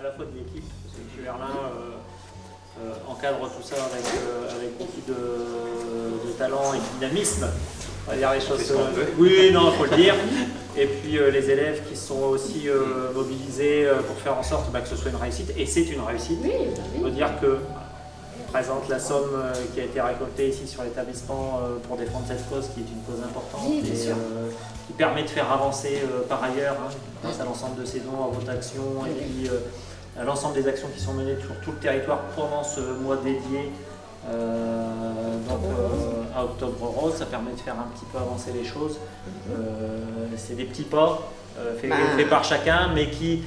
la fois de l'équipe, parce que M. Verlin encadre tout ça avec beaucoup de talent et de dynamisme. On va dire les choses. Oui, non, il faut le dire. Et puis les élèves qui sont aussi mobilisés pour faire en sorte que ce soit une réussite. Et c'est une réussite. Oui. Il faut dire que présente la somme qui a été récoltée ici sur l'établissement pour défendre cette cause, qui est une cause importante oui, bien et sûr. qui permet de faire avancer par ailleurs, grâce à l'ensemble de ces dons, à votre action et puis à l'ensemble des actions qui sont menées sur tout le territoire pendant ce mois dédié à Octobre Rose. Ça permet de faire un petit peu avancer les choses. C'est des petits pas faits par chacun, mais qui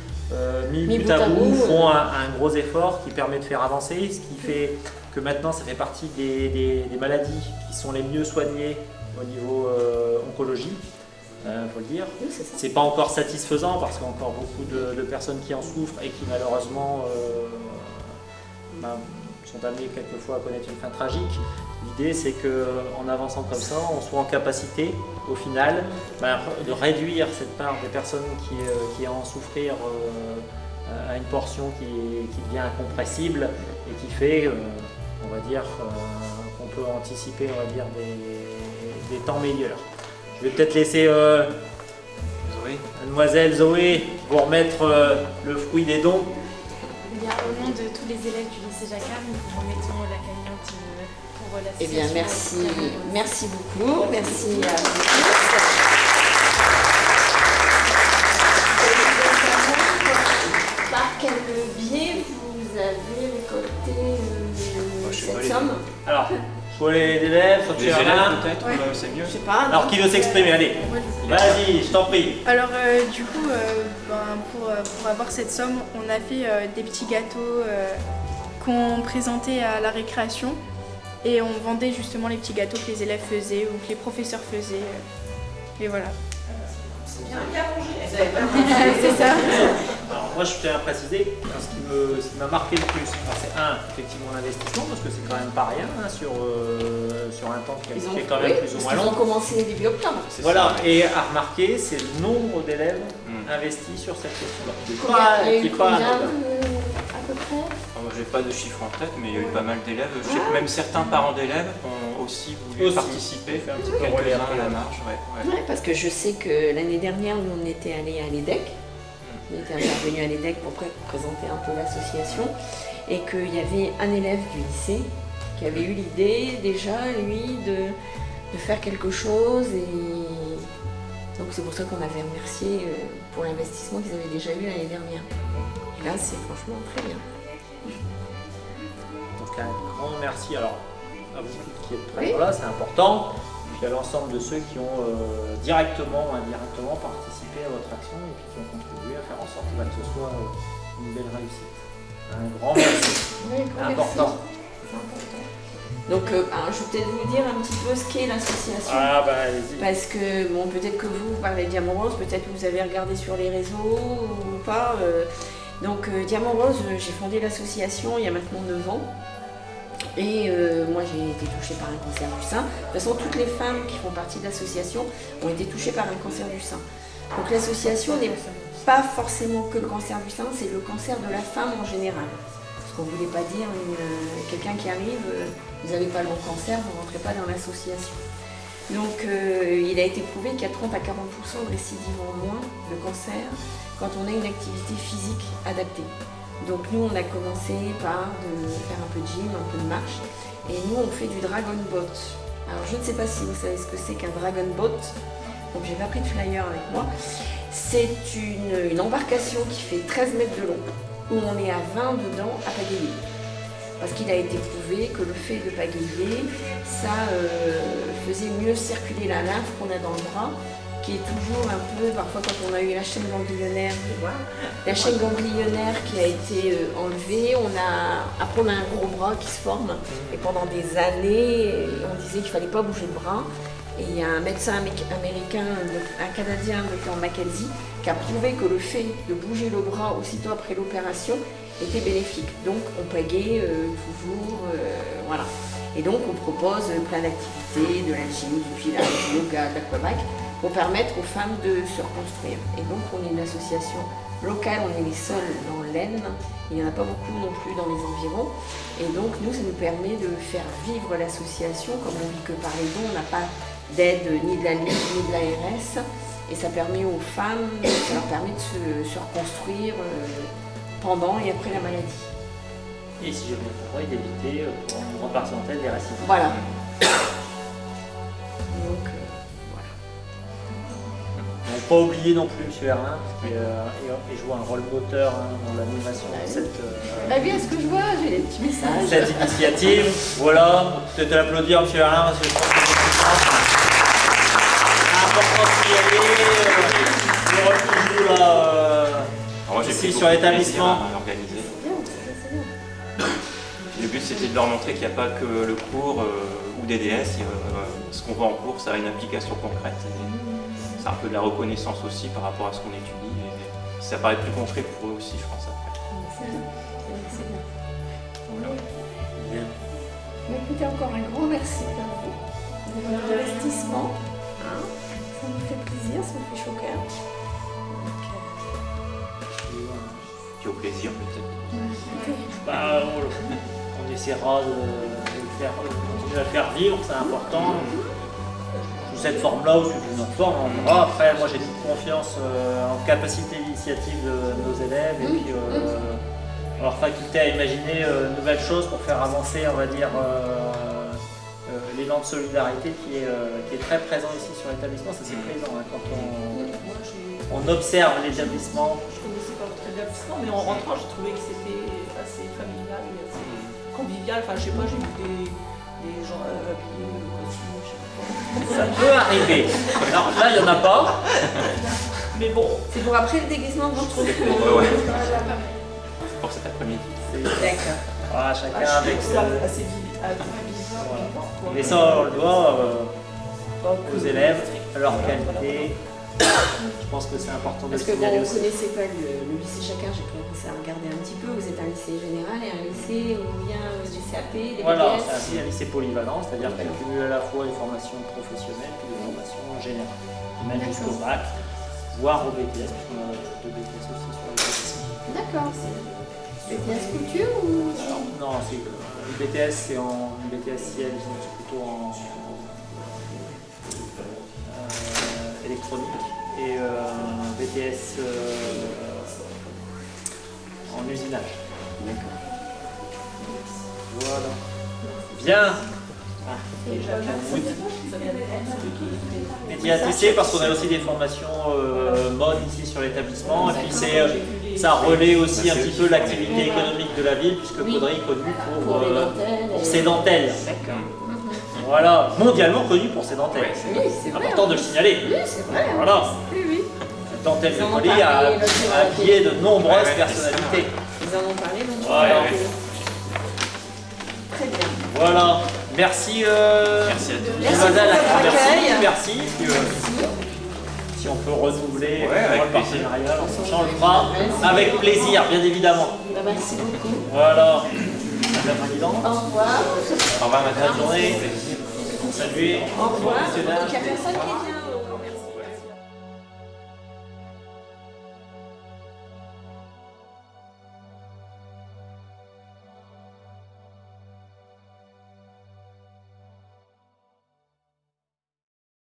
mis bout à bout font un gros effort qui permet de faire avancer, ce qui fait que maintenant ça fait partie des maladies qui sont les mieux soignées au niveau oncologie, faut le dire. Oui, c'est pas encore satisfaisant parce qu'il y a encore beaucoup de personnes qui en souffrent et qui malheureusement sont amenées quelquefois à connaître une fin tragique. L'idée c'est qu'en avançant comme ça, on soit en capacité au final de réduire cette part des personnes qui en souffrir à une portion qui devient incompressible et qui fait, on va dire, qu'on peut anticiper, on va dire, des temps meilleurs. Je vais peut-être laisser Mademoiselle Zoé vous remettre le fruit des dons. Eh bien, au nom de tous les élèves du lycée Jacquard, nous vous remettons la cagnotte pour l'association. Eh bien, merci beaucoup. Merci à vous tous. Par quel biais vous avez récolté cette somme? Alors, soit les élèves, soit les élèves peut-être, c'est mieux. Je sais pas. Alors, qui veut s'exprimer? Allez, vas-y, je t'en prie. Alors, du coup, pour avoir cette somme, on a fait des petits gâteaux qu'on présentait à la récréation et on vendait justement les petits gâteaux que les élèves faisaient ou que les professeurs faisaient. Et voilà. Bien mangé. Vous avez pas mangé. C'est ça. Alors, moi, je tiens à préciser ce qui m'a marqué le plus. C'est effectivement l'investissement, parce que c'est quand même pas rien sur un temps qui est quand même plus ou moins long. Ils ont commencé début octobre. Voilà, et à remarquer, c'est le nombre d'élèves investis sur cette question-là. Il y a eu combien à peu près? Moi, j'ai pas de chiffre en tête, mais il y a eu pas mal d'élèves. Je sais que même certains parents d'élèves ont aussi voulu participer, faire un petit peu quelques-uns à la marge. Ouais, parce que je sais que l'année dernière, nous on était allés à l'EDEC. On était intervenu à l'EDEC pour présenter un peu l'association et qu'il y avait un élève du lycée qui avait eu l'idée déjà, lui, de faire quelque chose. Et donc c'est pour ça qu'on avait remercié pour l'investissement qu'ils avaient déjà eu l'année dernière. Et là, c'est franchement très bien. Donc un grand merci à vous tous qui êtes présents là, c'est important. Puis à l'ensemble de ceux qui ont directement ou indirectement participé à votre action et puis qui ont contribué à faire en sorte que ce soit une belle réussite. Un grand merci. Oui, important. Donc je vais peut-être vous dire un petit peu ce qu'est l'association. Allez-y. Parce que bon, peut-être que vous parlez de Diamant Rose, peut-être que vous avez regardé sur les réseaux ou pas. Donc Diamant Rose, j'ai fondé l'association il y a maintenant 9 ans. Et moi j'ai été touchée par un cancer du sein. De toute façon, toutes les femmes qui font partie de l'association ont été touchées par un cancer du sein. Donc l'association n'est pas forcément que le cancer du sein, c'est le cancer de la femme en général. Parce qu'on ne voulait pas dire quelqu'un qui arrive, vous n'avez pas le bon cancer, vous ne rentrez pas dans l'association. Donc il a été prouvé qu'il y a 30 à 40% de récidives en moins de cancer quand on a une activité physique adaptée. Donc nous on a commencé par faire un peu de gym, un peu de marche, et nous on fait du dragon boat. Alors je ne sais pas si vous savez ce que c'est qu'un dragon boat, donc j'ai pas pris de flyer avec moi. C'est une embarcation qui fait 13 mètres de long, où on est à 20 dedans à pagayer. Parce qu'il a été prouvé que le fait de pagayer, ça faisait mieux circuler la lymphe qu'on a dans le bras, qui est toujours un peu, parfois quand on a eu la chaîne ganglionnaire, qui a été enlevée, après on a un gros bras qui se forme, et pendant des années, on disait qu'il ne fallait pas bouger le bras. Et il y a un médecin américain, un Canadien, le docteur Mackenzie, qui a prouvé que le fait de bouger le bras aussitôt après l'opération était bénéfique. Donc on pagaie toujours, voilà. Et donc on propose plein d'activités, de la gym, du pilates, du yoga, de l'aquabike, pour permettre aux femmes de se reconstruire. Et donc on est une association local, on est les seuls dans l'Aisne. Il n'y en a pas beaucoup non plus dans les environs. Et donc nous, ça nous permet de faire vivre l'association. Comme on vit que par les dons, on n'a pas d'aide ni de la Ligue ni de l'ARS. Et ça permet aux femmes, ça leur permet de se reconstruire pendant et après la maladie. Et si j'ai bien compris, d'éviter pour une grande partie d'entre elles des récidives. Voilà. Donc, voilà. Donc pas oublier non plus M. Herlin, parce qu'il joue un rôle moteur dans l'animation de cette, Bah oui, à ce que je vois, j'ai des petits messages. cette initiative. Voilà, peut-être l'applaudir M. Herlin, parce que je pense que c'est important de signaler le rôle qu'il joue là, Alors moi, j'ai ici pris sur beaucoup de l'établissement. plaisir à l'organiser. Le but c'était de leur montrer qu'il n'y a pas que le cours ou DDS, ce qu'on voit en cours ça a une application concrète. Et c'est un peu de la reconnaissance aussi par rapport à ce qu'on étudie et ça paraît plus concret pour eux aussi je pense après. C'est bien. Voilà. Bien. Mais écoutez, encore un grand merci à vous de votre investissement. Hein, ça nous fait plaisir, ça nous fait chaud au cœur. Puis au plaisir peut-être. Bah, on essaiera de continuer à le faire vivre, c'est important. Sous cette forme-là ou sous une autre forme, on verra. Après, moi j'ai toute confiance en capacité d'initiative de nos élèves et puis leur faculté à imaginer de nouvelles choses pour faire avancer, on va dire, l'élan de solidarité qui est très présent ici sur l'établissement. Ça c'est présent quand on observe l'établissement. Je connaissais pas votre établissement, mais en rentrant, j'ai trouvé que c'était assez familial et assez convivial. Enfin, je sais pas, j'ai vu des gens habillés de costume, je sais pas. Ça peut arriver. Alors là, il n'y en a pas. Mais bon, C'est pour après le déguisement que vous retrouvez. Ouais. C'est pour cet après-midi. D'accord. Voilà, je chacun trouve avec ça assez vivant. voilà. Mais ça, on le doit aux élèves, à leur qualité. Je pense que c'est important de le Parce que bon, signaler vous aussi. connaissez pas le lycée chacun, j'ai commencé à regarder un petit peu. Vous êtes un lycée général et un lycée où il y a des CAP, des Voilà, BTS. c'est un lycée polyvalent, c'est-à-dire qu'il cumule à la fois des formations professionnelles et des formations générales. Qui mènent jusqu'au bac, voire au BTS, puisqu'on a deux BTS aussi sur l'établissement. D'accord. BTS couture ou Non, le BTS c'est en BTS ciel, c'est plutôt en électronique et BTS en usinage. D'accord. Voilà. Bien. Médiatisé parce qu'on a aussi des formations mode ici sur l'établissement et puis ça relaie aussi un petit peu l'activité économique de la ville puisque Caudry est connu pour ses dentelles. D'accord. Voilà, mondialement connu pour ses dentelles. Oui, c'est vrai. Important de le signaler. Oui, c'est vrai. Voilà. Oui, oui. La dentelle Ils de en ont Caudry parlé, a l'autre jour, habillé de nombreuses Ouais, personnalités. Ils en ont parlé, donc Voilà. Très bien. Voilà. Merci. Merci à tous. Merci Mademoiselle, pour votre accueil. merci. Si on peut renouveler Ouais, avec le plaisir. partenariat, on s'en changera avec plaisir, bien évidemment. Bah, merci beaucoup. Voilà. Madame la Présidente, Au revoir. Au revoir madame. bonne journée. Salut. Au revoir. Messieurs, dames. Donc il n'y a personne qui vient.